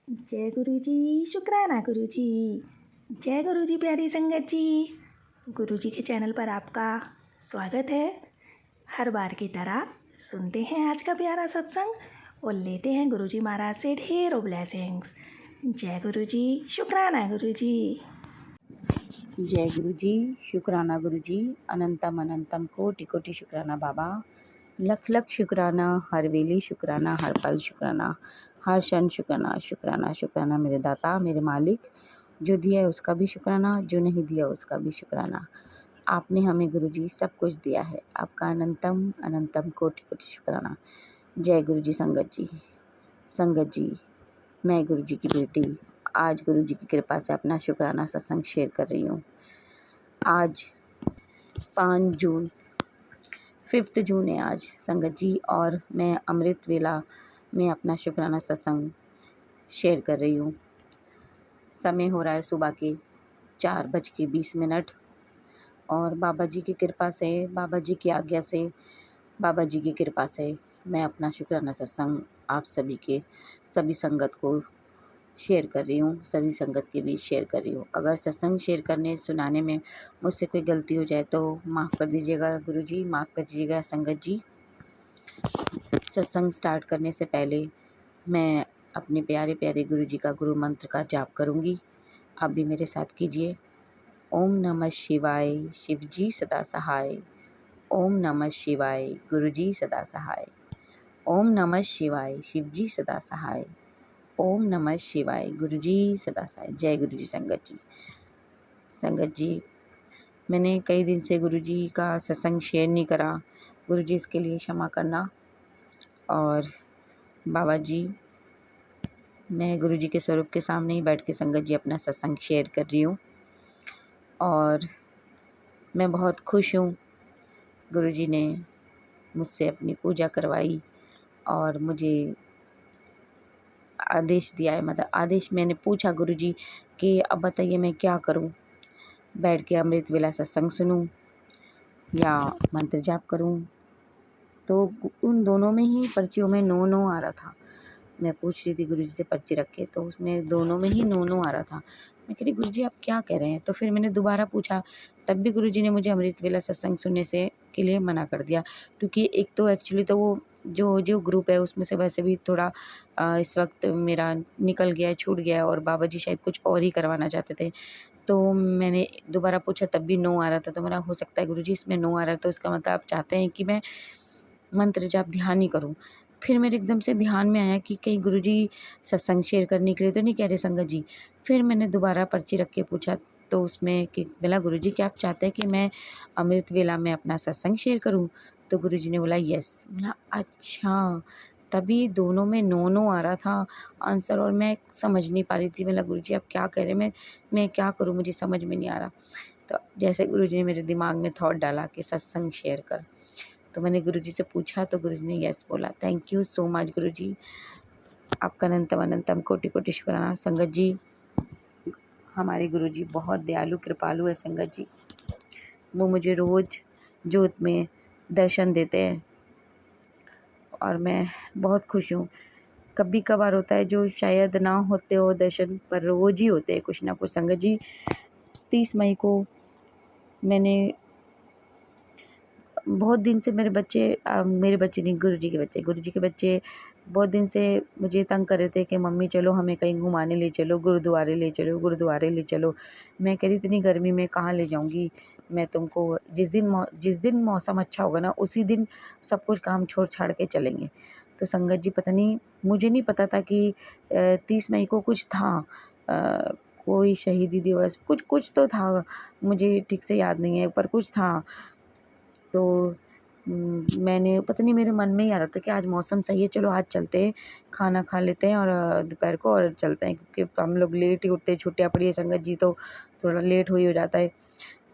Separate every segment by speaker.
Speaker 1: जय गुरु जी, शुक्राना गुरु जी। जय गुरु जी प्यारी संगत जी। गुरु जी के चैनल पर आपका स्वागत है। हर बार की तरह सुनते हैं आज का प्यारा सत्संग और लेते हैं गुरु जी महाराज से ढेरों ब्लेसिंग्स। जय गुरु जी, शुक्राना गुरु जी।
Speaker 2: जय गुरु जी, शुक्राना गुरु जी। अनंतम अनंतम कोटि कोटि शुक्राना बाबा। लख लख शुक्राना, हर वेले शुक्राना, हर पल शुक्राना, हर क्षण शुक्राना। शुक्राना शुक्राना मेरे दाता, मेरे मालिक। जो दिया है उसका भी शुक्राना, जो नहीं दिया उसका भी शुक्राना। आपने हमें गुरु जी सब कुछ दिया है, आपका अनंतम अनंतम कोटि कोटि शुक्राना। जय गुरु जी। संगत जी, मैं गुरु जी की बेटी आज गुरु जी की कृपा से अपना शुक्राना सत्संग शेयर कर रही हूँ। आज 5 जून 5 जून है आज संगत जी, और मैं अमृत वेला में अपना शुक्राना सत्संग शेयर कर रही हूँ। समय हो रहा है सुबह के 4:20 और बाबा जी की कृपा से, बाबा जी की आज्ञा से, बाबा जी की कृपा से मैं अपना शुक्राना सत्संग आप सभी संगत को शेयर कर रही हूँ, सभी संगत के बीच शेयर कर रही हूँ। अगर सत्संग शेयर करने सुनाने में मुझसे कोई गलती हो जाए तो माफ़ कर दीजिएगा गुरु जी, माफ़ कर दीजिएगा संगत जी। सत्संग स्टार्ट करने से पहले मैं अपने प्यारे प्यारे गुरु जी का गुरु मंत्र का जाप करूँगी। आप भी मेरे साथ कीजिए। ओम नमः शिवाय, शिव जी सदा सहाय। ओम नमः शिवाय, गुरु जी सदा सहाय। ओम नमः शिवाय, शिव जी सदा सहाय। ओम नमः शिवाय, गुरु जी सदा सहाय। जय गुरु जी। संगत जी, मैंने कई दिन से गुरु जी का सत्संग शेयर नहीं करा। गुरु जी इसके लिए क्षमा करना। और बाबा जी, मैं गुरु जी के स्वरूप के सामने ही बैठ के संगत जी अपना सत्संग शेयर कर रही हूँ और मैं बहुत खुश हूँ। गुरु जी ने मुझसे अपनी पूजा करवाई और मुझे आदेश दिया है, मतलब आदेश मैंने पूछा गुरु जी कि अब बताइए मैं क्या करूं, बैठ के अमृत वेला सत्संग सुनूं या मंत्र जाप करूं। तो उन दोनों में ही पर्चियों में नो नो आ रहा था। मैं पूछ रही थी गुरु जी से पर्ची रखे तो उसमें दोनों में ही नो नो आ रहा था। मैं कह रही गुरु जी आप क्या कह रहे हैं, तो फिर मैंने दोबारा पूछा, तब भी गुरु जी ने मुझे अमृत वेला सत्संग सुनने से के लिए मना कर दिया। क्योंकि एक तो एक्चुअली तो वो जो जो ग्रुप है उसमें से वैसे भी थोड़ा इस वक्त मेरा निकल गया है, छूट गया है और बाबा जी शायद कुछ और ही करवाना चाहते थे। तो मैंने दोबारा पूछा तब भी नो आ रहा था। तो मेरा हो सकता है गुरु जी इसमें नो आ रहा है तो इसका मतलब आप चाहते हैं कि मैं मंत्र जाप ध्यान ही करूं। फिर मेरे एकदम से ध्यान में आया कि कहीं गुरुजी सत्संग शेयर करने के लिए तो नहीं कह रहे संगत जी। फिर मैंने दोबारा पर्ची रख के पूछा तो उसमें कि बोला गुरुजी क्या आप चाहते हैं कि मैं अमृत वेला में अपना सत्संग शेयर करूं? तो गुरुजी ने बोला यस। बोला अच्छा, तभी दोनों में नो नो आ रहा था आंसर और मैं समझ नहीं पा रही थी। बोला गुरुजी आप क्या कह रहे हैं, मैं क्या करूं, मुझे समझ में नहीं आ रहा। तो जैसे गुरुजी ने मेरे दिमाग में थॉट डाला कि सत्संग शेयर कर, तो मैंने गुरुजी से पूछा तो गुरुजी ने यस बोला। थैंक यू सो मच गुरुजी, आपका अनंतम अनंतम कोटि कोटि शुक्राना। संगत जी, हमारे गुरुजी बहुत दयालु कृपालु है संगत जी। वो मुझे रोज़ जोत में दर्शन देते हैं और मैं बहुत खुश हूँ। कभी कभार होता है जो शायद ना होते हो दर्शन, पर रोज़ ही होते हैं कुछ ना कुछ संगत जी। 30 मई को मैंने बहुत दिन से मेरे बच्चे नहीं, गुरु जी के बच्चे बहुत दिन से मुझे तंग कर रहे थे कि मम्मी चलो हमें कहीं घुमाने ले चलो, गुरुद्वारे ले चलो, गुरुद्वारे ले चलो। मैं कह रही इतनी गर्मी में कहाँ ले जाऊँगी मैं तुमको, जिस दिन मौसम अच्छा होगा ना उसी दिन सब कुछ काम छोड़ छाड़ के चलेंगे। तो संगत जी पता नहीं, मुझे नहीं पता था कि 30 मई को कुछ था, कोई शहीदी दिवस कुछ तो था, मुझे ठीक से याद नहीं है पर कुछ था। तो मैंने पता नहीं मेरे मन में ही आ रहा था कि आज मौसम सही है, चलो आज चलते हैं, खाना खा लेते हैं और दोपहर को और चलते हैं, क्योंकि हम लोग लेट ही उठते हैं, छुट्टियाँ पड़ी है संगत जी तो थोड़ा लेट हो जाता है।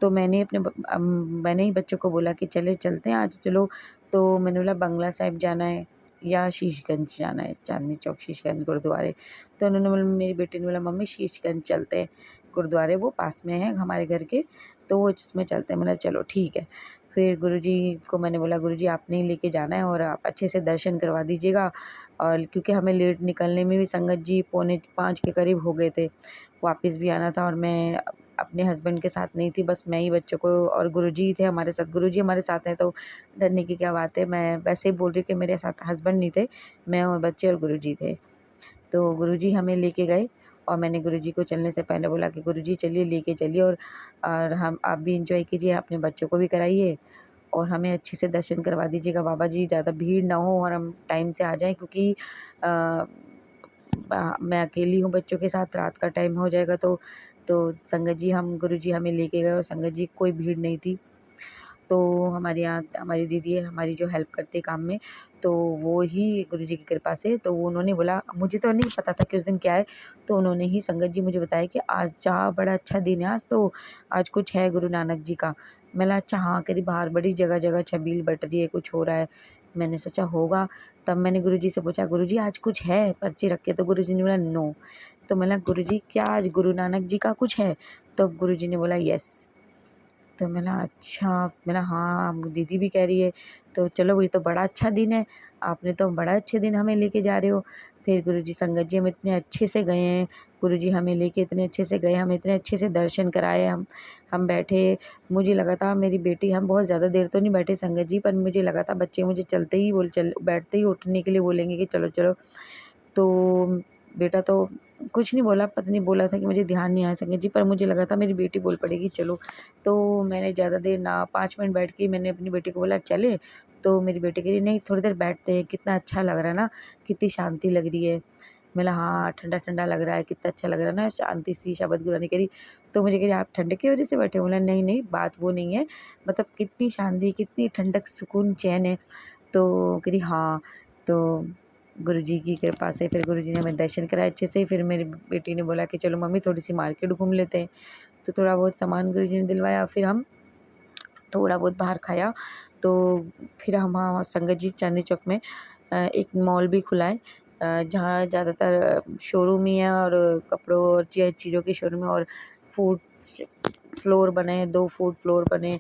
Speaker 2: तो मैंने ही बच्चों को बोला कि चलते हैं आज, चलो। तो मैंने बोला बंगला साहिब जाना है या शीशगंज जाना है, चांदनी चौक शीशगंज गुरुद्वारे। तो उन्होंने बोला, मेरी बेटी ने बोला मम्मी शीशगंज चलते हैं, गुरुद्वारे वो पास में है हमारे घर के, तो वो जिसमें चलते हैं। मैंने चलो ठीक है। फिर गुरुजी को मैंने बोला गुरुजी आपने ही लेके जाना है और आप अच्छे से दर्शन करवा दीजिएगा। और क्योंकि हमें लेट निकलने में भी संगत जी 4:45 के करीब हो गए थे, वापस भी आना था और मैं अपने हस्बैंड के साथ नहीं थी, बस मैं ही बच्चों को और गुरुजी थे हमारे साथ। गुरुजी हमारे साथ हैं तो डरने की क्या बात है। मैं वैसे ही बोल रही हूँ कि मेरे साथ हस्बैंड नहीं थे, मैं और बच्चे और गुरुजी थे। तो गुरुजी हमें लेके गए और मैंने गुरुजी को चलने से पहले बोला कि गुरुजी चलिए लेके चलिए और हम आप भी एंजॉय कीजिए, अपने बच्चों को भी कराइए और हमें अच्छे से दर्शन करवा दीजिएगा बाबा जी, ज़्यादा भीड़ ना हो और हम टाइम से आ जाएं क्योंकि मैं अकेली हूँ बच्चों के साथ, रात का टाइम हो जाएगा। तो संगत जी गुरुजी हमें लेके गए और संगत जी कोई भीड़ नहीं थी। तो हमारे यहाँ हमारी दीदी है, हमारी जो हेल्प करती है काम में, तो वो ही गुरुजी की कृपा से, तो वो उन्होंने बोला, मुझे तो नहीं पता था कि उस दिन क्या है, तो उन्होंने ही संगत जी मुझे बताया कि आज जा बड़ा अच्छा दिन है आज, तो आज कुछ है गुरु नानक जी का। मैं बोला अच्छा हाँ, करीब बाहर बड़ी जगह जगह छबील बट रही है, कुछ हो रहा है। मैंने सोचा होगा, तब मैंने गुरुजी से पूछा गुरुजी आज कुछ है पर्ची रख के, तो गुरुजी ने बोला नो। तो मैं बोला गुरुजी क्या आज गुरु नानक जी का कुछ है? तो गुरुजी ने बोला यस। तो मैंने अच्छा, मैंने हाँ दीदी भी कह रही है, तो चलो ये तो बड़ा अच्छा दिन है, आपने तो बड़ा अच्छे दिन हमें लेके जा रहे हो। फिर गुरुजी संगत जी हम इतने अच्छे से गए हैं, गुरुजी हमें लेके इतने अच्छे से गए, हमें इतने अच्छे से दर्शन कराए। हम बैठे, मुझे लगा था मेरी बेटी, हम बहुत ज़्यादा देर तो नहीं बैठे संगत जी, पर मुझे लगा था बच्चे मुझे चलते ही बैठते ही उठने के लिए बोलेंगे कि चलो चलो। तो बेटा तो कुछ नहीं बोला, पता नहीं बोला था कि मुझे ध्यान नहीं आया संगत जी, पर मुझे लगा था मेरी बेटी बोल पड़ेगी चलो। तो मैंने ज़्यादा देर ना 5 मिनट बैठ के मैंने अपनी बेटी को बोला चले, तो मेरी बेटी कह रही नहीं थोड़ी देर बैठते हैं, कितना अच्छा लग रहा है ना, कितनी शांति लग रही है। मैं बोला हाँ ठंडा ठंडा लग रहा है, कितना अच्छा लग रहा है ना, शांति सी। शबद गुरानी करी तो मुझे कह रही आप ठंड की वजह से बैठे? बोला नहीं नहीं, बात वो नहीं है, मतलब कितनी शांति, कितनी ठंडक, सुकून, चैन है। तो कह रही हाँ। तो गुरुजी की कृपा से फिर गुरुजी ने हमें दर्शन कराए अच्छे से। फिर मेरी बेटी ने बोला कि चलो मम्मी थोड़ी सी मार्केट घूम लेते हैं, तो थोड़ा बहुत सामान गुरुजी ने दिलवाया। फिर हम थोड़ा बहुत बाहर खाया, तो फिर हम वहाँ संगत जी चांदनी चौक में एक मॉल भी खुला है, जहाँ ज़्यादातर शोरूम ही है और कपड़ों और चीज़ों के शोरूम है और फूड फ्लोर बने हैं, 2 फूड फ्लोर बने,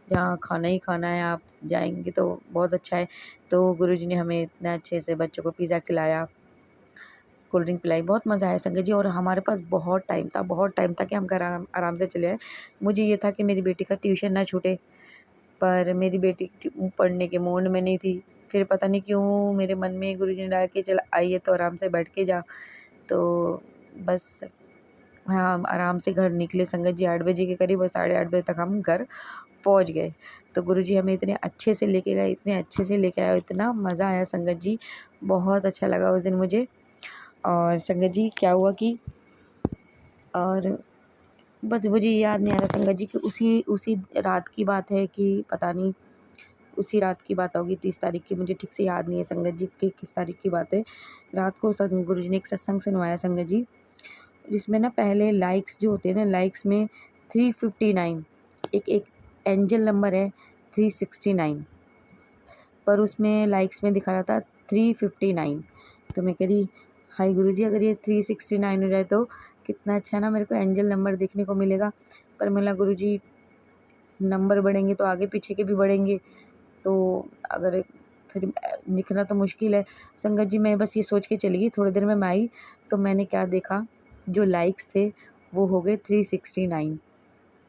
Speaker 2: जहाँ खाना ही खाना है, आप जाएंगे तो बहुत अच्छा है। तो गुरुजी ने हमें इतना अच्छे से बच्चों को पिज़्ज़ा खिलाया, कोल्ड ड्रिंक पिलाई, बहुत मज़ा आया संगत जी। और हमारे पास बहुत टाइम था कि हम घर आराम आराम से चले आए। मुझे ये था कि मेरी बेटी का ट्यूशन ना छूटे, पर मेरी बेटी पढ़ने के मूड में नहीं थी। फिर पता नहीं क्यों मेरे मन में गुरुजी ने डाला कि चल आइए तो आराम से बैठ के जा। तो बस हाँ, हम आराम से घर निकले संगत जी 8 बजे के करीब और 8:30 बजे तक हम घर पहुँच गए। तो गुरुजी हमें इतने अच्छे से लेके गए, इतने अच्छे से लेके आए और इतना मज़ा आया संगत जी, बहुत अच्छा लगा उस दिन मुझे। और संगत जी क्या हुआ कि और बस मुझे याद नहीं आ रहा संगत जी कि उसी उसी रात की बात है कि पता नहीं, उसी रात की बात होगी 30 तारीख की, मुझे ठीक से याद नहीं है संगत जी कि किस तारीख की बात है। रात को गुरुजी ने एक सत्संग सुनवाया संगत जी, जिसमें ना पहले लाइक्स जो होते हैं ना, लाइक्स में 359 एक एंजल नंबर है 369, पर उसमें लाइक्स में दिखा रहा था 359। तो मैं कह रही हाय गुरुजी, अगर ये 369 हो जाए तो कितना अच्छा ना, मेरे को एंजल नंबर देखने को मिलेगा। पर मैं बोला गुरुजी नंबर बढ़ेंगे तो आगे पीछे के भी बढ़ेंगे, तो अगर फिर दिखना तो मुश्किल है। संगत जी मैं बस ये सोच के चली गई, थोड़ी देर में मैं आई तो मैंने क्या देखा, जो लाइक्स थे वो हो गए 369।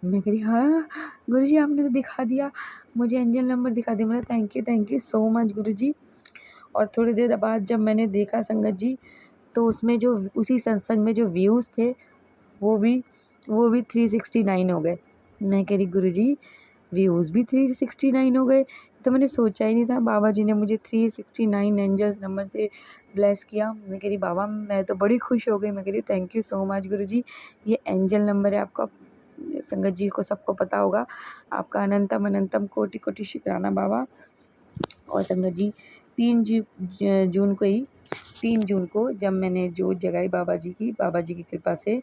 Speaker 2: मैं कह रही हाँ गुरुजी आपने तो दिखा दिया, मुझे एंजल नंबर दिखा दिया। मैंने थैंक यू सो मच गुरुजी। और थोड़ी देर बाद जब मैंने देखा संगत जी, तो उसमें जो उसी सत्संग में जो व्यूज़ थे वो भी 369 हो गए। मैं कह रही गुरुजी व्यूज़ भी 369 हो गए, तो मैंने सोचा ही नहीं था। बाबा जी ने मुझे 369 एंजल्स नंबर से ब्लेस किया। मैं कह रही बाबा मैं तो बड़ी खुश हो गई। मैं कह रही थैंक यू सो मच गुरुजी, ये एंजल नंबर है आपका, संगत जी को सबको पता होगा, आपका अनंतम अनंतम कोटि कोटि शुक्राना बाबा। और संगत जी 3 जून को ही 3 जून को जब मैंने जोत जगाई बाबा जी की कृपा से,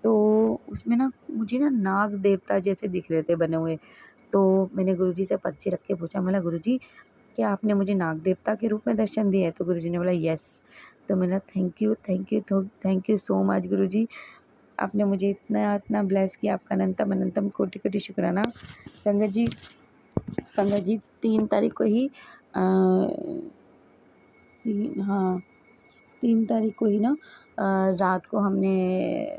Speaker 2: तो उसमें ना मुझे ना नाग देवता जैसे दिख रहे थे बने हुए। तो मैंने गुरुजी से पर्ची रख के पूछा, मैंने गुरुजी क्या आपने मुझे नाग देवता के रूप में दर्शन दिए हैं? तो गुरुजी ने बोला यस। तो मैंने थैंक यू सो मच गुरुजी, आपने मुझे इतना इतना ब्लेस किया, आपका अनंतम अनंतम कोटि कोटि शुक्राना। संगत जी संगत जी 3 तारीख को ही अ, 3 तारीख को ही ना रात को हमने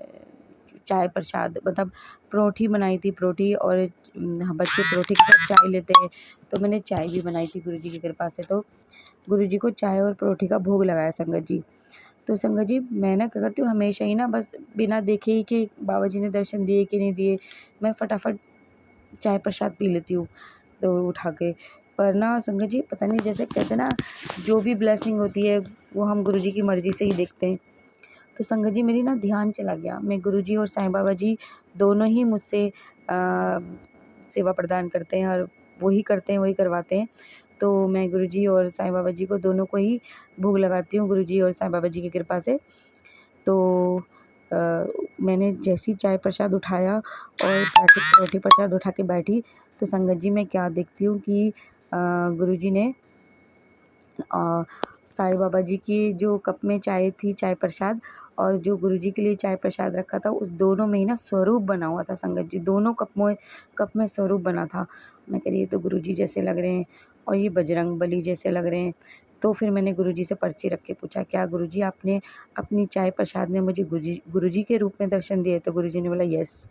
Speaker 2: चाय प्रसाद मतलब परोठी बनाई थी, परोठी और बच्चे परोठी के साथ चाय लेते हैं, तो मैंने चाय भी बनाई थी गुरुजी की कृपा से। तो गुरुजी को चाय और परोठी का भोग लगाया संगत जी। तो संगत जी मैं ना क्या करती हूँ हमेशा ही ना बस बिना देखे ही कि बाबा जी ने दर्शन दिए कि नहीं दिए, मैं फटाफट चाय प्रसाद पी लेती हूँ तो उठा के। पर ना संगत जी पता नहीं जैसे कहते हैं ना, जो भी ब्लेसिंग होती है वो हम गुरुजी की मर्ज़ी से ही देखते हैं। तो संगत जी मेरी ना ध्यान चला गया, मैं गुरुजी और साईं बाबा जी दोनों ही मुझसे सेवा प्रदान करते हैं और वही करते हैं, वही करवाते हैं। तो मैं गुरुजी और साईं बाबा जी को दोनों को ही भोग लगाती हूँ गुरुजी और साईं बाबा जी की कृपा से। तो अ, मैंने जैसे ही चाय प्रसाद उठाया और परोठी प्रसाद उठा के बैठी, तो संगत जी मैं क्या देखती हूँ कि गुरुजी ने साईं बाबा जी की जो कप में चाय थी, चाय प्रसाद, और जो गुरुजी के लिए चाय प्रसाद रखा था, उस दोनों में ही ना स्वरूप बना हुआ था संगत जी, दोनों कप में स्वरूप बना था। मैं कह रही ये तो गुरुजी जैसे लग रहे हैं और ये बजरंगबली जैसे लग रहे हैं। तो फिर मैंने गुरुजी से पर्ची रख के पूछा, क्या गुरुजी आपने अपनी चाय प्रसाद में मुझे गुरुजी के रूप में दर्शन दिए? तो गुरुजी ने बोला यस।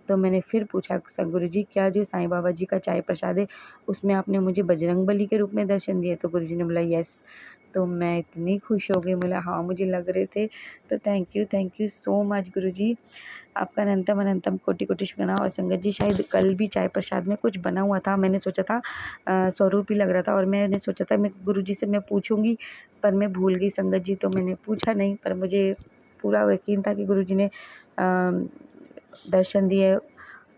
Speaker 2: तो मैंने फिर पूछा, गुरुजी क्या जो साईं बाबा जी का चाय प्रसाद है उसमें आपने मुझे बजरंगबली के रूप में दर्शन दिए? तो गुरुजी ने बोला यस। तो मैं इतनी खुश हो गई, बोला हाँ मुझे लग रहे थे। तो थैंक यू सो मच गुरुजी, आपका अनंतम अनंतम कोटि कोटि शुक्राना। और संगत जी शायद कल भी चाय प्रसाद में कुछ बना हुआ था, मैंने सोचा था स्वरूप ही लग रहा था और मैंने सोचा था मैं गुरुजी से मैं पूछूंगी, पर मैं भूल गई संगत जी, तो मैंने पूछा नहीं। पर मुझे पूरा यकीन था कि गुरुजी ने दर्शन दिए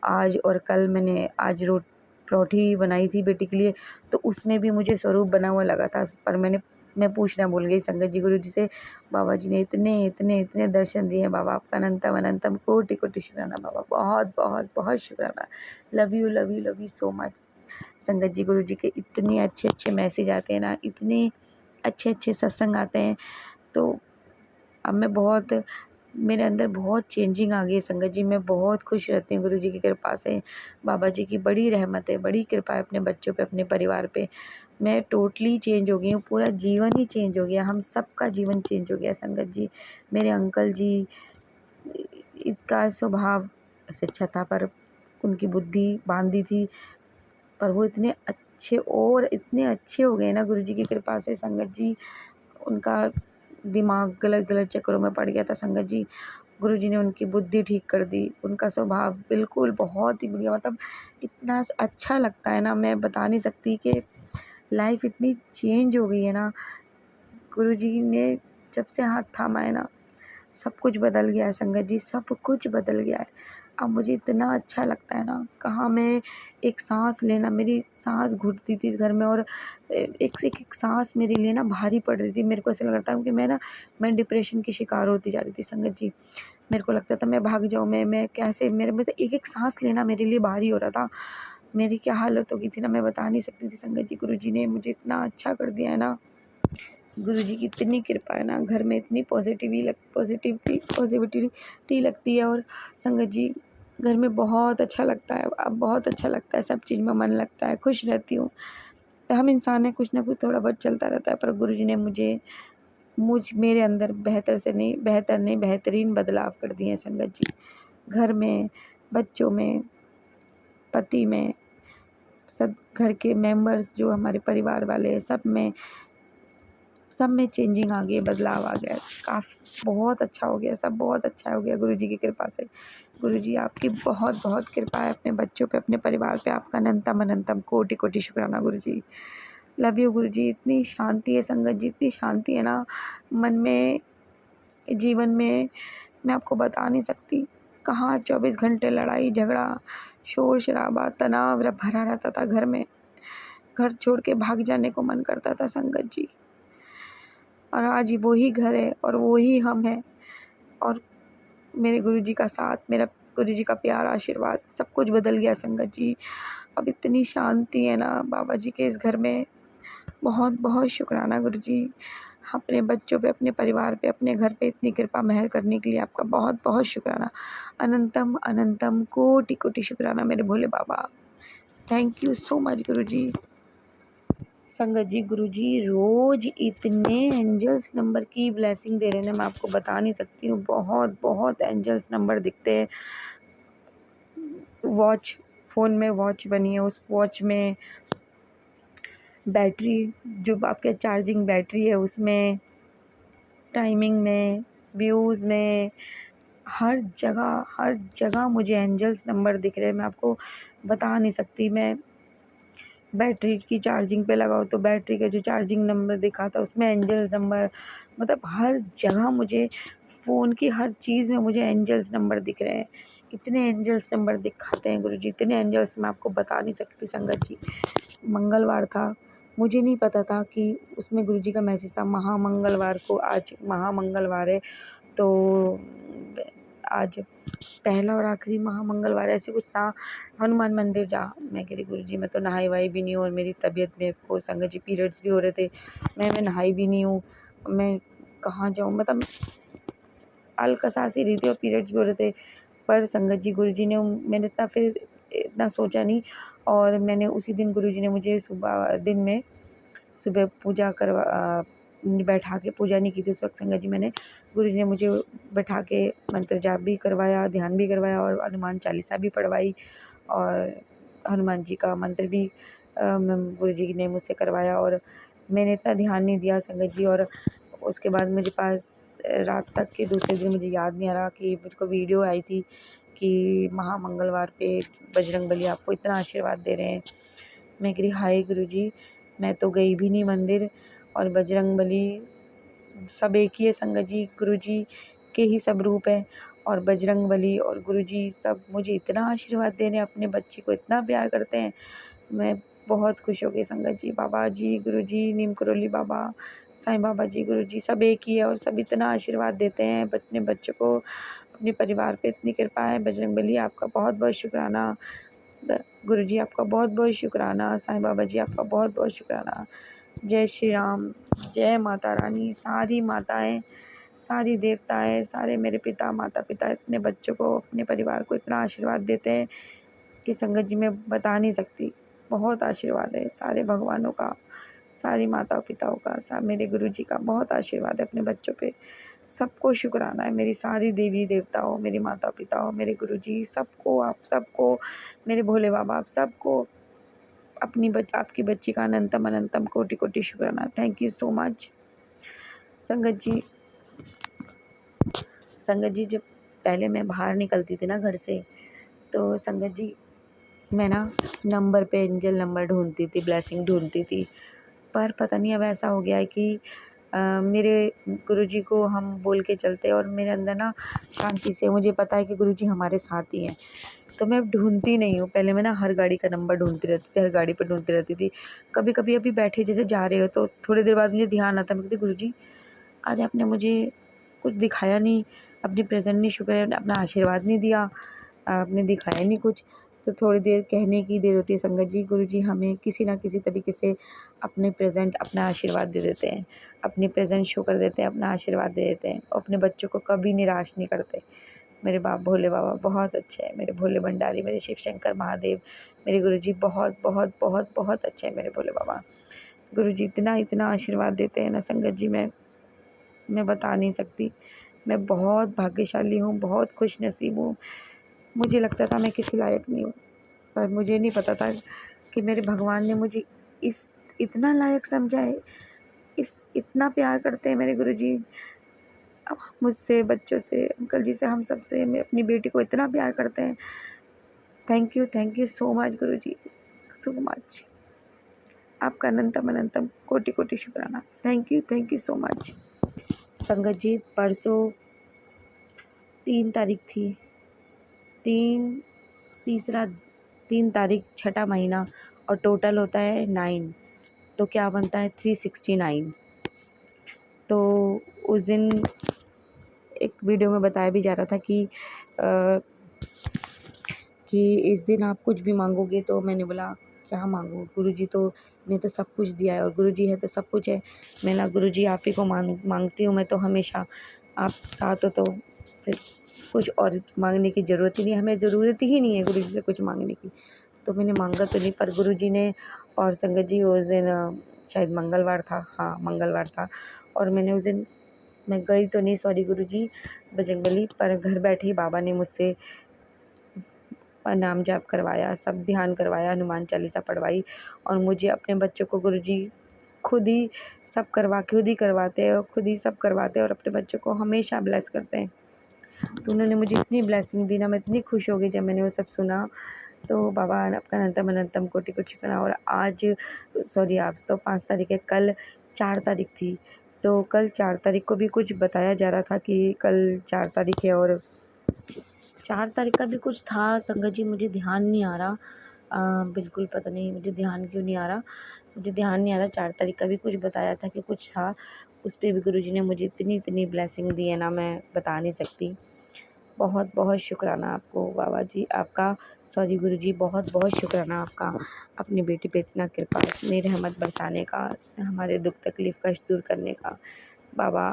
Speaker 2: आज। और कल मैंने आज परोठी बनाई थी बेटी के लिए, तो उसमें भी मुझे स्वरूप बना हुआ लगा था, पर मैं पूछना भूल गई संगत जी गुरुजी से। बाबा जी ने इतने इतने इतने दर्शन दिए, बाबा आपका अनंतम अनंतम कोटि कोटि शुक्राना बाबा, बहुत बहुत बहुत शुक्राना। लव यू सो मच संगत जी। गुरुजी के इतने अच्छे अच्छे मैसेज आते हैं ना, इतने अच्छे अच्छे सत्संग आते हैं, तो अब मेरे अंदर बहुत चेंजिंग आ गई है संगत जी। मैं बहुत खुश रहती हूँ गुरुजी की कृपा से। बाबा जी की बड़ी रहमत है, बड़ी कृपा है अपने बच्चों पे, अपने परिवार पे। मैं टोटली चेंज हो गई हूँ, पूरा जीवन ही चेंज हो गया, हम सबका जीवन चेंज हो गया संगत जी। मेरे अंकल जी का स्वभाव ऐसे अच्छा था, पर उनकी बुद्धि बांधी थी, पर वो इतने अच्छे हो गए ना गुरुजी की कृपा से संगत जी। उनका दिमाग गलत गलत चक्करों में पड़ गया था संगत जी, गुरुजी ने उनकी बुद्धि ठीक कर दी, उनका स्वभाव बिल्कुल बहुत ही बढ़िया, मतलब इतना अच्छा लगता है ना, मैं बता नहीं सकती कि लाइफ इतनी चेंज हो गई है ना। गुरुजी ने जब से हाथ थामा है ना, सब कुछ बदल गया है संगत जी, सब कुछ बदल गया है। अब मुझे इतना अच्छा लगता है ना, कहाँ मैं एक सांस लेना, मेरी सांस घुटती थी इस घर में, और एक एक एक सांस मेरे लिए ना भारी पड़ रही थी। मेरे को ऐसा लग रहा था कि मैं डिप्रेशन की शिकार होती जा रही थी संगत जी। मेरे को लगता था मैं भाग जाऊँ, मैं कैसे, मेरे में तो एक एक सांस लेना मेरे लिए भारी हो रहा था। मेरी क्या हालत हो गई थी ना, मैं बता नहीं सकती थी संगत जी। गुरुजी ने मुझे इतना अच्छा कर दिया है ना, गुरुजी की इतनी कृपा है ना, घर में इतनी पॉजिटिविटी लगती है। और संगत जी घर में बहुत अच्छा लगता है, अब बहुत अच्छा लगता है, सब चीज़ में मन लगता है, खुश रहती हूँ। तो हम इंसान हैं, कुछ ना कुछ थोड़ा बहुत चलता रहता है, पर गुरुजी ने मेरे अंदर बेहतर नहीं बेहतरीन बदलाव कर दिए हैं संगत जी। घर में, बच्चों में, पति में, सब घर के मेंबर्स जो हमारे परिवार वाले हैं, सब में चेंजिंग आ गई, बदलाव आ गया, काफ़ी बहुत अच्छा हो गया, सब बहुत अच्छा हो गया गुरुजी की कृपा से। गुरुजी आपकी बहुत बहुत कृपा है अपने बच्चों पे, अपने परिवार पे, आपका अनंतम अनंतम कोटि कोटि शुक्राना गुरुजी। लव यू गुरुजी। इतनी शांति है संगत जी, इतनी शांति है ना मन में, जीवन में, मैं आपको बता नहीं सकती। कहाँ 24 घंटे लड़ाई झगड़ा, शोर शराबा, तनाव भरा रहता था घर में, घर छोड़ के भाग जाने को मन करता था संगत जी। और आज वही घर है और वही हम हैं, और मेरे गुरुजी का साथ, मेरा गुरुजी का प्यार, आशीर्वाद, सब कुछ बदल गया संगत जी। अब इतनी शांति है ना बाबा जी के इस घर में, बहुत बहुत शुक्राना गुरुजी। अपने बच्चों पे, अपने परिवार पे, अपने घर पे इतनी कृपा मेहर करने के लिए आपका बहुत बहुत शुक्राना। अनंतम अनंतम कोटि कोटि शुक्राना मेरे भोले बाबा। थैंक यू सो मच गुरुजी। संगत जी, गुरुजी रोज़ इतने एंजल्स नंबर की ब्लेसिंग दे रहे हैं, मैं आपको बता नहीं सकती हूँ। बहुत बहुत एंजल्स नंबर दिखते हैं। वॉच, फ़ोन में वॉच बनी है, उस वॉच में बैटरी, जो आपके चार्जिंग बैटरी है उसमें, टाइमिंग में, व्यूज़ में, हर जगह मुझे एंजल्स नंबर दिख रहे हैं। मैं आपको बता नहीं सकती। मैं बैटरी की चार्जिंग पे लगाओ तो बैटरी का जो चार्जिंग नंबर दिखा था उसमें एंजल्स नंबर, मतलब हर जगह मुझे, फ़ोन की हर चीज़ में मुझे एंजल्स नंबर दिख रहे हैं। इतने एंजल्स नंबर दिखाते हैं गुरुजी, इतने एंजल्स मैं आपको बता नहीं सकती संगत जी। मंगलवार था, मुझे नहीं पता था कि उसमें गुरुजी का मैसेज था महामंगलवार को, आज महामंगलवार है, तो आज पहला और आखिरी महामंगलवार ऐसे कुछ था। हनुमान मंदिर जा, मैं कह रही गुरुजी मैं तो नहाई वहाई भी नहीं हूँ और मेरी तबीयत में को संगत जी पीरियड्स भी हो रहे थे, मैं नहाई भी नहीं हूँ, मैं कहाँ जाऊँ, मतलब अलकसा सी रही थी और पीरियड्स भी हो रहे थे। पर संगत जी गुरुजी ने, मैंने इतना सोचा नहीं, और मैंने उसी दिन गुरुजी ने मुझे सुबह पूजा बैठा के, पूजा नहीं की थी उस वक्त संगत जी, मैंने, गुरुजी ने मुझे बैठा के मंत्र जाप भी करवाया, ध्यान भी करवाया और हनुमान चालीसा भी पढ़वाई, और हनुमान जी का मंत्र भी गुरुजी ने मुझसे करवाया। और मैंने इतना ध्यान नहीं दिया संगत जी, और उसके बाद मुझे पास रात तक के दूसरे दिन मुझे याद नहीं आ रहा कि मुझको वीडियो आई थी कि महामंगलवार पे बजरंगबली आपको इतना आशीर्वाद दे रहे हैं। मैं कह रही हाय गुरुजी, मैं तो गई भी नहीं मंदिर, और बजरंगबली सब एक ही है संगत जी, गुरुजी के ही सब रूप है, और बजरंगबली और गुरुजी सब मुझे इतना आशीर्वाद दे रहे हैं, अपने बच्चे को इतना प्यार करते हैं। मैं बहुत खुश हो गई संगत जी। बाबा जी, गुरुजी, नीम करोली बाबा, साईं बाबा जी, गुरुजी सब एक ही है, और सब इतना आशीर्वाद देते हैं अपने बच्चों को, अपने परिवार पे इतनी कृपा है। बजरंगबली आपका बहुत बहुत शुक्राना, गुरुजी आपका बहुत बहुत शुक्राना, साईं बाबा जी आपका बहुत बहुत शुक्राना। जय श्री राम, जय माता रानी। सारी माताएं, सारी देवताएं, सारे मेरे पिता माता पिता इतने बच्चों को, अपने परिवार को इतना आशीर्वाद देते हैं कि संगत जी मैं बता नहीं सकती। बहुत आशीर्वाद है सारे भगवानों का, सारी माता पिताओं का, मेरे गुरुजी का बहुत आशीर्वाद है अपने बच्चों पे। सबको शुक्राना है, मेरी सारी देवी देवताओं, मेरी माता पिताओं, मेरे गुरुजी, सबको, आप सबको, मेरे भोले बाबा, आप सबको, आपकी बच्ची का अनंतम अनंतम कोटि कोटि शुक्राना। थैंक यू सो मच संगत जी। संगत जी, जब पहले मैं बाहर निकलती थी ना घर से, तो संगत जी मैं ना नंबर पे एंजल नंबर ढूंढती थी, ब्लेसिंग ढूंढती थी, पर पता नहीं अब ऐसा हो गया है कि मेरे गुरुजी को हम बोल के चलते हैं, और मेरे अंदर ना शांति से मुझे पता है कि गुरुजी हमारे साथ ही हैं, तो मैं अब ढूंढती नहीं हूँ। पहले मैं ना हर गाड़ी का नंबर ढूंढती रहती थी, हर गाड़ी पर ढूंढती रहती थी। कभी कभी अभी बैठे जैसे जा रहे हो तो थोड़ी देर बाद मुझे ध्यान आता है, मैं कहती गुरुजी आज आपने मुझे कुछ दिखाया नहीं, अपनी प्रेजेंट नहीं, शुक्र है अपना आशीर्वाद नहीं दिया, आपने दिखाया नहीं कुछ। तो थोड़ी देर कहने की देर होती है संगत जी, गुरुजी हमें किसी ना किसी तरीके से अपने प्रेजेंट अपना आशीर्वाद दे देते हैं, अपनी प्रेजेंट शो कर देते हैं, अपना आशीर्वाद दे देते हैं, और अपने बच्चों को कभी निराश नहीं करते। मेरे भोले बाबा बहुत अच्छे हैं, मेरे भोले भंडारी, मेरे शिव शंकर महादेव, मेरे गुरुजी बहुत बहुत बहुत बहुत अच्छे हैं मेरे भोले बाबा। गुरुजी इतना इतना आशीर्वाद देते हैं ना संगत जी, मैं बता नहीं सकती। मैं बहुत भाग्यशाली हूँ, बहुत खुश नसीब हूँ। मुझे लगता था मैं किसी लायक नहीं हूँ, पर मुझे नहीं पता था कि मेरे भगवान ने मुझे इस इतना लायक समझा है, इतना प्यार करते हैं मेरे गुरुजी। अब मुझसे, बच्चों से, अंकल जी से, हम सब से, मैं अपनी बेटी को इतना प्यार करते हैं। Thank you so much Guruji, so much. आपका अनंतम अनंतम कोटि कोटि शुक्राना। थैंक यू सो मच संगत जी। परसों 3 तारीख थी, 3 तारीख 6ठा महीना, और टोटल होता है 9, तो क्या बनता है 369। तो उस दिन एक वीडियो में बताया भी जा रहा था कि इस दिन आप कुछ भी मांगोगे, तो मैंने बोला क्या मांगूं, गुरुजी तो ने तो सब कुछ दिया है, और गुरुजी है तो सब कुछ है। मैंने गुरुजी आप ही को मांगती हूँ मैं तो हमेशा, आप साथ हो तो फिर कुछ और मांगने की ज़रूरत ही नहीं, हमें ज़रूरत ही नहीं है गुरुजी से कुछ मांगने की। तो मैंने मांगा तो नहीं, पर गुरुजी ने और संगत जी उस दिन शायद मंगलवार था, हाँ मंगलवार था, और मैंने उस दिन मैं गई तो नहीं, सॉरी गुरुजी बजरंगबली, पर घर बैठे ही बाबा ने मुझसे नाम जाप करवाया, सब ध्यान करवाया, हनुमान चालीसा पढ़वाई, और मुझे अपने बच्चों को गुरुजी खुद ही सब खुद ही करवाते हैं और खुद ही सब करवाते हैं और अपने बच्चों को हमेशा ब्लेस करते हैं। तो उन्होंने मुझे इतनी ब्लेसिंग दी ना, मैं इतनी खुश हो गई जब मैंने वो सब सुना। तो बाबा आपका अनंतम अनंतम कोटि कोटि शुक्राना। और आज सॉरी आज तो 5 तारीख है, कल 4 तारीख थी, तो कल 4 तारीख को भी कुछ बताया जा रहा था कि कल 4 तारीख है, और 4 तारीख का भी कुछ था संगत जी, मुझे ध्यान नहीं आ रहा। बिल्कुल पता नहीं मुझे ध्यान क्यों नहीं आ रहा, मुझे ध्यान नहीं आ रहा। 4 तारीख का भी कुछ बताया था कि कुछ था, उस पे भी गुरुजी ने मुझे इतनी इतनी ब्लेसिंग दी है ना, मैं बता नहीं सकती। बहुत बहुत शुक्राना आपको बाबा जी, आपका सॉरी गुरुजी, बहुत बहुत शुक्राना आपका अपनी बेटी पे इतना कृपा, इतनी रहमत बरसाने का, हमारे दुख तकलीफ़ कष्ट दूर करने का। बाबा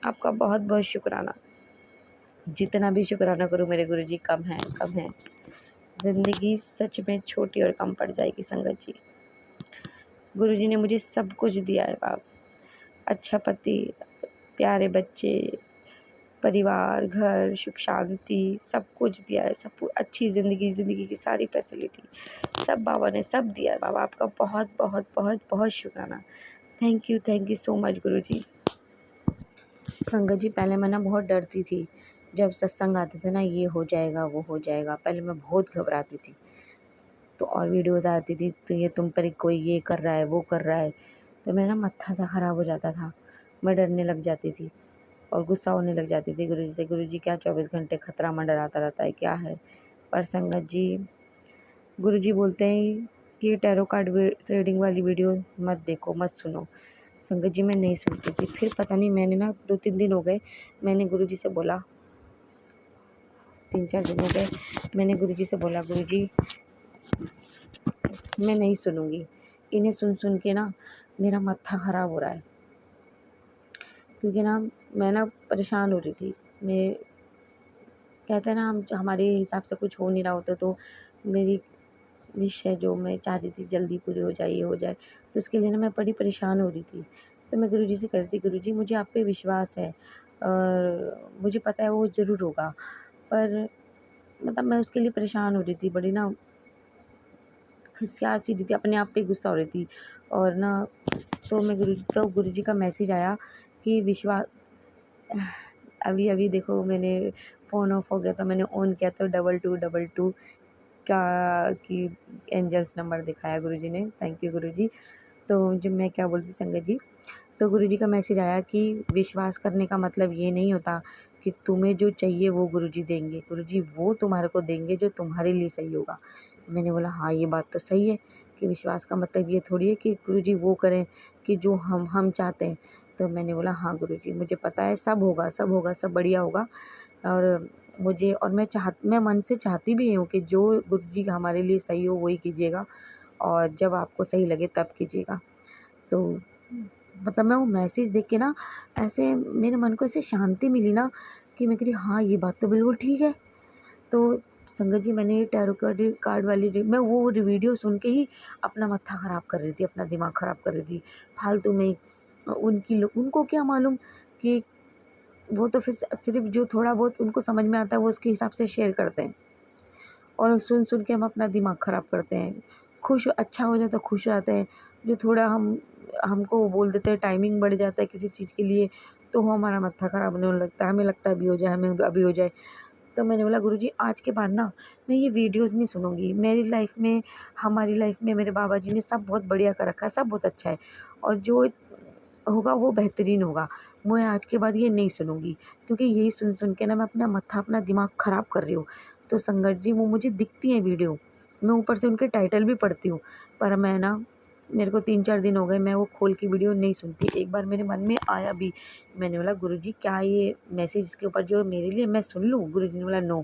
Speaker 2: आपका बहुत बहुत शुक्राना, जितना भी शुक्राना करूँ मेरे गुरुजी कम है, कम है। ज़िंदगी सच में छोटी और कम पड़ जाएगी संगत जी। गुरुजी ने मुझे सब कुछ दिया है बाप, अच्छा पति, प्यारे बच्चे, परिवार, घर, सुख शांति, सब कुछ दिया है, सब अच्छी ज़िंदगी की सारी फैसिलिटी सब बाबा ने सब दिया है। बाबा आपका बहुत बहुत बहुत बहुत शुक्राना। थैंक यू सो मच गुरुजी। संगत जी पहले मैं ना बहुत डरती थी, जब सत्संग आते थे ना, ये हो जाएगा वो हो जाएगा, पहले मैं बहुत घबराती थी। तो और वीडियोज़ आती थी तो ये तुम पर कोई ये कर रहा है वो कर रहा है, तो मेरा ना मत्था सा ख़राब हो जाता था, मैं डरने लग जाती थी और गुस्सा होने लग जाती थी गुरुजी से। गुरुजी क्या 24 घंटे खतरा मंडराता रहता है, क्या है। पर संगत जी गुरुजी बोलते हैं कि टैरो कार्ड रीडिंग वाली वीडियो मत देखो, मत सुनो। संगत जी मैं नहीं सुनती थी, फिर पता नहीं मैंने ना 2-3 दिन हो गए, मैंने गुरुजी से बोला, 3-4 दिन हो गए, मैंने गुरुजी से बोला गुरुजी मैं नहीं सुनूंगी, इन्हें सुन सुन के ना मेरा मत्था ख़राब हो रहा है, क्योंकि ना मैं ना परेशान हो रही थी। मैं कहते हैं ना हम हमारे हिसाब से कुछ हो नहीं रहा होता, तो मेरी विश है जो मैं चाह रही थी जल्दी पूरी हो जाए, ये हो जाए, तो उसके लिए ना मैं बड़ी परेशान हो रही थी। तो मैं गुरुजी से कह रही थी गुरुजी मुझे आप पे विश्वास है और मुझे पता है वो ज़रूर होगा, पर मतलब मैं उसके लिए परेशान हो रही थी, बड़ी ना खिसिया सी रही थी, अपने आप पे गुस्सा हो रही थी। और ना तो गुरुजी का मैसेज आया कि विश्वास, अभी अभी देखो मैंने फ़ोन ऑफ हो गया था, मैंने ऑन किया तो 2222 का कि एंजल्स नंबर दिखाया गुरुजी ने। थैंक यू गुरुजी। तो जो मैं क्या बोलती संगत जी, तो गुरुजी का मैसेज आया कि विश्वास करने का मतलब ये नहीं होता कि तुम्हें जो चाहिए वो गुरुजी देंगे, गुरुजी वो तुम्हारे को देंगे जो तुम्हारे लिए सही होगा। मैंने बोला हाँ ये बात तो सही है, कि विश्वास का मतलब ये थोड़ी है कि गुरुजी वो करें कि जो हम चाहते हैं। तो मैंने बोला हाँ गुरुजी मुझे पता है सब होगा, सब होगा, सब बढ़िया होगा। और मुझे और मैं मन से चाहती भी हूँ कि जो गुरुजी हमारे लिए सही हो वही कीजिएगा, और जब आपको सही लगे तब कीजिएगा। तो मतलब मैं वो मैसेज देख के ना ऐसे मेरे मन को ऐसे शांति मिली ना, कि मैं कह रही हाँ ये बात तो बिल्कुल ठीक है। तो संगत जी मैंने ये टैरो कार्ड वाली मैं वो वीडियो सुन के ही अपना मत्था ख़राब कर रही थी, अपना दिमाग ख़राब कर रही थी फालतू में। उनको क्या मालूम कि वो तो फिर सिर्फ जो थोड़ा बहुत उनको समझ में आता है वो उसके हिसाब से शेयर करते हैं, और सुन सुन के हम अपना दिमाग ख़राब करते हैं। अच्छा हो जाए तो खुश रहते हैं, जो थोड़ा हमको वो बोल देते हैं, टाइमिंग बढ़ जाता है किसी चीज़ के लिए, तो वो हमारा मत्था ख़राब होने लगता है, हमें लगता है अभी हो जाए, हमें अभी हो जाए। तो मैंने बोला गुरुजी आज के बाद ना मैं ये वीडियोज़ नहीं सुनूँगी। मेरी लाइफ में, हमारी लाइफ में मेरे बाबा जी ने सब बहुत बढ़िया कर रखा है, सब बहुत अच्छा है, और जो होगा वो बेहतरीन होगा। मैं आज के बाद ये नहीं सुनूँगी, क्योंकि यही सुन सुन के ना मैं अपना दिमाग ख़राब कर रही हूँ। तो संगत जी वो मुझे दिखती हैं वीडियो, मैं ऊपर से उनके टाइटल भी पढ़ती हूँ, पर मैं ना मेरे को 3-4 दिन हो गए मैं वो खोल के वीडियो नहीं सुनती। एक बार मेरे मन में आया भी, मैंने बोला गुरुजी क्या ये मैसेज इसके ऊपर जो मेरे लिए मैं सुन लूँ? गुरुजी ने बोला नो।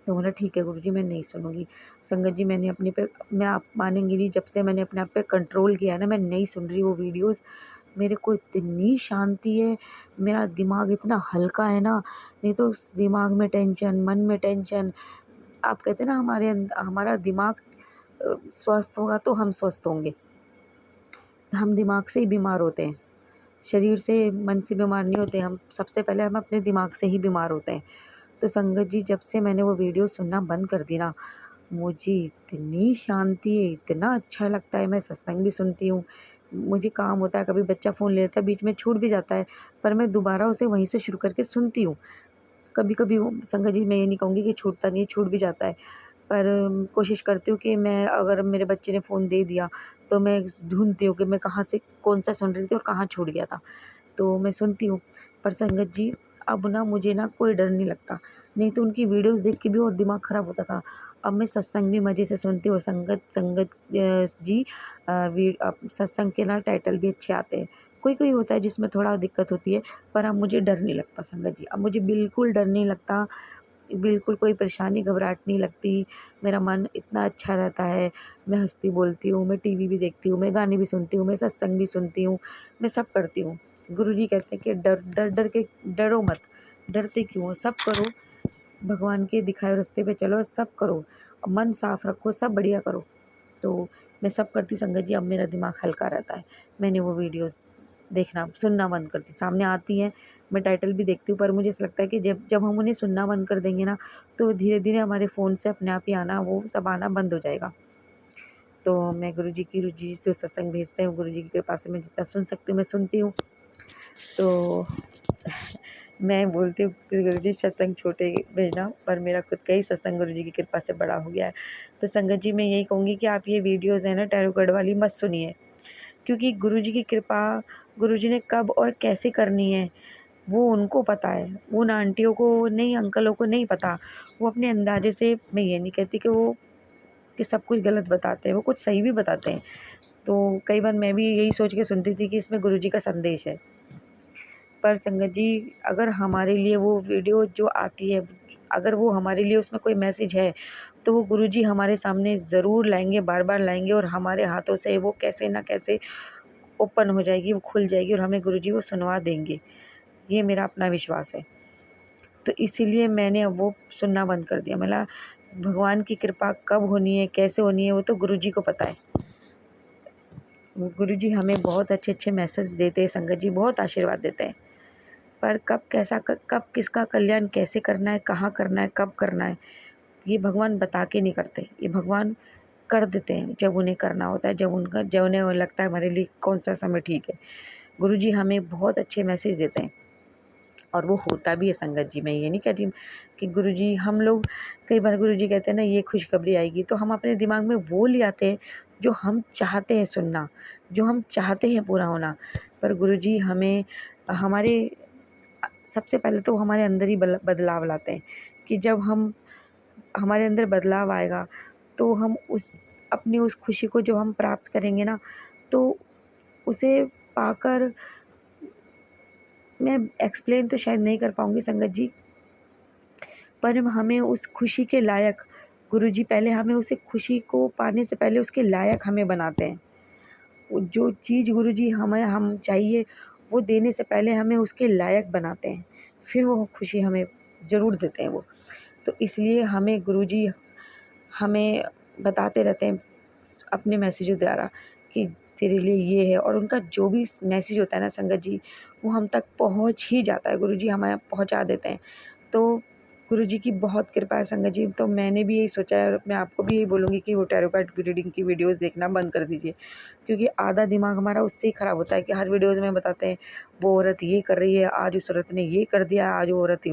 Speaker 2: तो बोला ठीक है गुरुजी मैं नहीं सुनूँगी। संगत जी मैंने अपने पे, मैं आप मानेंगी नहीं, जब से मैंने अपने आप पे कंट्रोल किया है ना, मैं नहीं सुन रही वो वीडियोज़। मेरे को इतनी शांति है, मेरा दिमाग इतना हल्का है ना, नहीं तो उस दिमाग में टेंशन, मन में टेंशन। आप कहते हैं ना हमारा दिमाग स्वस्थ होगा तो हम स्वस्थ होंगे। हम दिमाग से ही बीमार होते हैं, शरीर से, मन से बीमार नहीं होते हम। सबसे पहले हम अपने दिमाग से ही बीमार होते हैं। तो संगत जी, जब से मैंने वो वीडियो सुनना बंद कर दी ना, मुझे इतनी शांति है, इतना अच्छा लगता है। मैं सत्संग भी सुनती हूँ, मुझे काम होता है, कभी बच्चा फ़ोन ले लेता है, बीच में छूट भी जाता है, पर मैं दोबारा उसे वहीं से शुरू करके सुनती हूँ। कभी-कभी वो संगत जी, मैं ये नहीं कहूँगी कि छूटता नहीं है, छूट भी जाता है, पर कोशिश करती हूँ कि मैं, अगर मेरे बच्चे ने फ़ोन दे दिया, तो मैं ढूँढती हूँ कि मैं कहाँ से कौन-सा सुन रही थी और कहाँ छूट गया था, तो मैं सुनती हूँ। पर संगत जी, अब ना मुझे ना कोई डर नहीं लगता, नहीं तो उनकी वीडियोज़ देख के भी और दिमाग ख़राब होता था। अब मैं सत्संग भी मज़े से सुनती हूँ, और संगत संगत जी, सत्संग के ना टाइटल भी अच्छे आते हैं। कोई-कोई होता है जिसमें थोड़ा दिक्कत होती है, पर अब मुझे डर नहीं लगता संगत जी, अब मुझे बिल्कुल डर नहीं लगता, बिल्कुल कोई परेशानी, घबराहट नहीं लगती। मेरा मन इतना अच्छा रहता है, मैं हँसती बोलती हूँ, मैं टीवी भी देखती हूँ, मैं गाने भी सुनती हूँ, मैं सत्संग भी सुनती हूँ, मैं सब करती हूँ। गुरुजी कहते हैं कि डर के डरो मत, डरते क्यों हो? सब करो, भगवान के दिखाए रास्ते पे चलो, सब करो, मन साफ रखो, सब बढ़िया करो। तो मैं सब करती हूँ संगत जी, अब मेरा दिमाग हल्का रहता है। मैंने वो वीडियोज़ देखना सुनना बंद कर दी, सामने आती हैं, मैं टाइटल भी देखती हूँ, पर मुझे ऐसा लगता है कि जब जब हम उन्हें सुनना बंद कर देंगे ना, तो धीरे-धीरे हमारे फ़ोन से अपने आप ही आना, वो सब आना बंद हो जाएगा। तो मैं गुरुजी की रुचि जो सत्संग भेजते हैं, गुरुजी की कृपा से मैं जितना सुन सकती हूँ, मैं सुनती हूँ। तो मैं बोलती हूँ कि गुरुजी सत्संग छोटे भेजना, पर मेरा खुद का ही सत्संग गुरुजी की कृपा से बड़ा हो गया है। तो संगत जी, मैं यही कहूँगी कि आप ये वीडियोज़ है ना टैरो कार्ड वाली मत सुनिए, क्योंकि गुरुजी की कृपा गुरुजी ने कब और कैसे करनी है, वो उनको पता है। वो उन आंटियों को नहीं, अंकलों को नहीं पता। वो अपने अंदाज़े से, मैं ये नहीं कहती कि वो कि सब कुछ गलत बताते हैं, वो कुछ सही भी बताते हैं। तो कई बार मैं भी यही सोच के सुनती थी कि इसमें गुरुजी का संदेश है। पर संगत जी, अगर हमारे लिए वो वीडियो जो आती है, अगर वो हमारे लिए उसमें कोई मैसेज है, तो वो गुरुजी हमारे सामने ज़रूर लाएँगे, बार-बार लाएँगे, और हमारे हाथों से वो कैसे ना कैसे ओपन हो जाएगी, वो खुल जाएगी, और हमें गुरुजी वो सुनवा देंगे। ये मेरा अपना विश्वास है। तो इसीलिए मैंने अब वो सुनना बंद कर दिया। मतलब भगवान की कृपा कब होनी है, कैसे होनी है, वो तो गुरुजी को पता है। वो गुरुजी हमें बहुत अच्छे-अच्छे मैसेज देते हैं संगत जी, बहुत आशीर्वाद देते हैं। पर कब किसका कल्याण कैसे करना है, कहाँ करना है, कब करना है, ये भगवान बता के नहीं करते। ये भगवान कर देते हैं जब उन्हें करना होता है, जब उन्हें लगता है हमारे लिए कौन-सा समय ठीक है। गुरुजी हमें बहुत अच्छे मैसेज देते हैं, और वो होता भी है संगत जी। मैं ये नहीं कह रही कि गुरुजी, हम लोग कई बार गुरुजी कहते हैं ना ये खुशखबरी आएगी, तो हम अपने दिमाग में वो ले आते हैं जो हम चाहते हैं सुनना, जो हम चाहते हैं पूरा होना। पर गुरुजी हमें हमारे सबसे पहले तो हमारे अंदर ही बदलाव लाते हैं, कि जब हम हमारे अंदर बदलाव आएगा, तो हम उस खुशी को जो हम प्राप्त करेंगे ना, तो उसे पाकर, मैं एक्सप्लेन तो शायद नहीं कर पाऊँगी संगत जी, पर हमें उस खुशी के लायक गुरुजी पहले हमें उसे खुशी को पाने से पहले उसके लायक हमें बनाते हैं। वो जो चीज़ गुरुजी हम चाहिए, वो देने से पहले हमें उसके लायक बनाते हैं, फिर वो खुशी हमें ज़रूर देते हैं वो। तो इसलिए हमें गुरुजी हमें बताते रहते हैं अपने मैसेजों द्वारा कि तेरे लिए ये है, और उनका जो भी मैसेज होता है ना संगत जी, वो हम तक पहुँच ही जाता है, गुरुजी हमें पहुँचा देते हैं। तो गुरुजी की बहुत कृपा है संगत जी। तो मैंने भी यही सोचा है, और मैं आपको भी यही बोलूँगी कि वो टैरो कार्ड की रीडिंग की वीडियोज़ देखना बंद कर दीजिए, क्योंकि आधा दिमाग हमारा उससे ही ख़राब होता है कि हर वीडियोज़ में बताते हैं वो औरत ये कर रही है, आज उस औरत ने ये कर दिया, आज वो औरत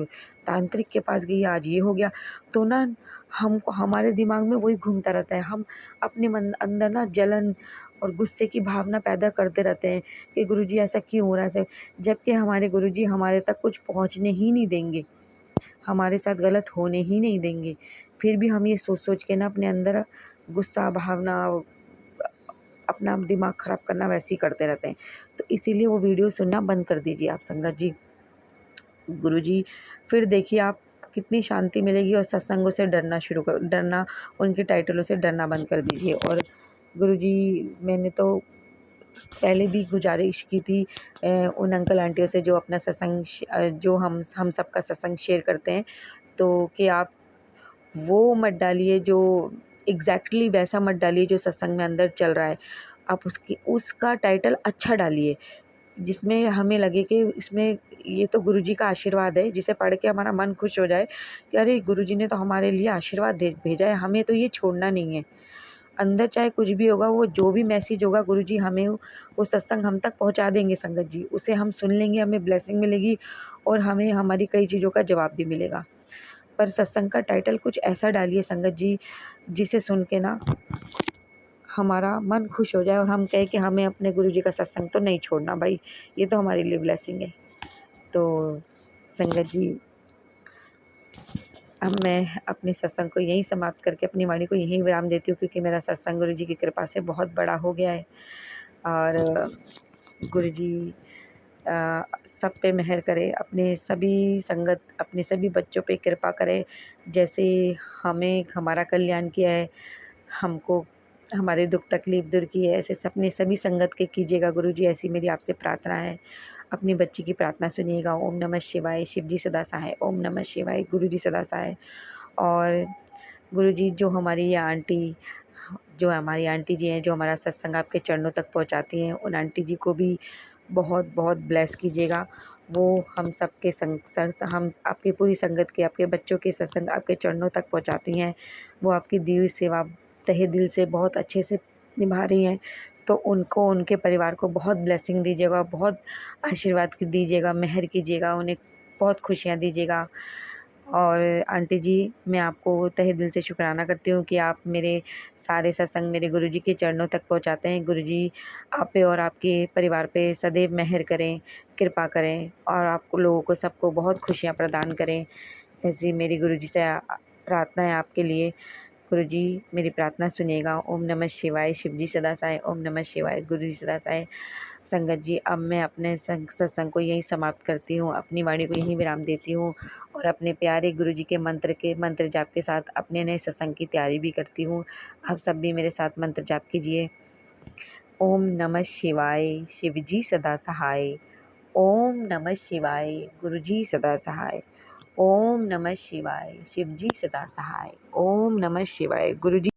Speaker 2: तांत्रिक के पास गई, आज ये हो गया। तो ना हमको हमारे दिमाग में वही घूमता रहता है, हम अपने मन अंदर ना जलन और गुस्से की भावना पैदा करते रहते हैं कि गुरुजी ऐसा क्यों हो रहा है ऐसे, जबकि हमारे गुरुजी हमारे तक कुछ पहुँचने ही नहीं देंगे, हमारे साथ गलत होने ही नहीं देंगे। फिर भी हम ये सोच-सोच के ना अपने अंदर गुस्सा, भावना, अपना दिमाग ख़राब करना वैसे ही करते रहते हैं। तो इसीलिए वो वीडियो सुनना बंद कर दीजिए आप संगत जी। गुरुजी, फिर देखिए आप कितनी शांति मिलेगी, और सत्संगों से डरना, उनके टाइटलों से डरना बंद कर दीजिए। और गुरुजी, मैंने तो पहले भी गुज़ारिश की थी उन अंकल आंटियों से जो अपना सत्संग जो हम सबका सत्संग शेयर करते हैं, तो कि आप वो मत डालिए जो एग्जैक्टली वैसा मत डालिए जो सत्संग में अंदर चल रहा है। आप उसका टाइटल अच्छा डालिए जिसमें हमें लगे कि इसमें ये तो गुरुजी का आशीर्वाद है, जिसे पढ़ के हमारा मन खुश हो जाए कि अरे गुरुजी ने तो हमारे लिए आशीर्वाद भेजा है, हमें तो ये छोड़ना नहीं है। अंदर चाहे कुछ भी होगा, वो जो भी मैसेज होगा गुरुजी हमें वो सत्संग हम तक पहुंचा देंगे संगत जी, उसे हम सुन लेंगे, हमें ब्लेसिंग मिलेगी और हमें हमारी कई चीज़ों का जवाब भी मिलेगा। पर सत्संग का टाइटल कुछ ऐसा डालिए संगत जी जिसे सुन के ना हमारा मन खुश हो जाए और हम कहें कि हमें अपने गुरुजी का सत्संग तो नहीं छोड़ना भाई, ये तो हमारे लिए ब्लेसिंग है। तो संगत जी, अब मैं अपने सत्संग को यहीं समाप्त करके अपनी वाणी को यहीं विराम देती हूँ, क्योंकि मेरा सत्संग गुरुजी की कृपा से बहुत बड़ा हो गया है। और गुरुजी सब पे मेहर करे, अपने सभी संगत, अपने सभी बच्चों पे कृपा करे। जैसे हमें हमारा कल्याण किया है, हमको हमारे दुख तकलीफ दूर की है, ऐसे सपने सभी संगत के कीजिएगा गुरुजी, ऐसी मेरी आपसे प्रार्थना है। अपनी बच्ची की प्रार्थना सुनिएगा। ओम नमः शिवाय, शिव जी सदा सहाय। ओम नमः शिवाय, गुरुजी सदा सहाय। और गुरुजी जो हमारी आंटी जी हैं, जो हमारा सत्संग आपके चरणों तक पहुंचाती हैं, उन आंटी जी को भी बहुत बहुत ब्लेस कीजिएगा। वो हम सबके हम आपकी पूरी संगत के, आपके बच्चों के सत्संग आपके चरणों तक पहुंचाती हैं। वो आपकी दी हुई सेवा तहे दिल से बहुत अच्छे से निभा रही हैं। तो उनको, उनके परिवार को बहुत ब्लेसिंग दीजिएगा, बहुत आशीर्वाद दीजिएगा, मेहर कीजिएगा, उन्हें बहुत खुशियाँ दीजिएगा। और आंटी जी, मैं आपको तहे दिल से शुक्राना करती हूँ कि आप मेरे सारे सत्संग मेरे गुरुजी के चरणों तक पहुँचाते हैं। गुरुजी आप पे और आपके परिवार पे सदैव मेहर करें, कृपा करें और आपको लोगों को सबको बहुत खुशियाँ प्रदान करें। ऐसी मेरी गुरुजी से प्रार्थना है आपके लिए। गुरुजी मेरी प्रार्थना सुनिएगा। ओम नमः शिवाय, शिव जी सदा सहाय। ओम नमः शिवाय, गुरुजी सदा सहाय। संगत जी, अब मैं अपने सत्संग को यहीं समाप्त करती हूँ, अपनी वाणी को यहीं विराम देती हूँ और अपने प्यारे गुरुजी के मंत्र जाप के साथ अपने नए सत्संग की तैयारी भी करती हूँ। आप सब भी मेरे साथ मंत्र जाप कीजिए। ओम नमः शिवाय, शिव जी सदा सहाय। ओम नमः शिवाय, गुरुजी सदा सहाय। ओम नमः शिवाय, शिव जी सदा सहाय। ओम नमः शिवाय, गुरुजी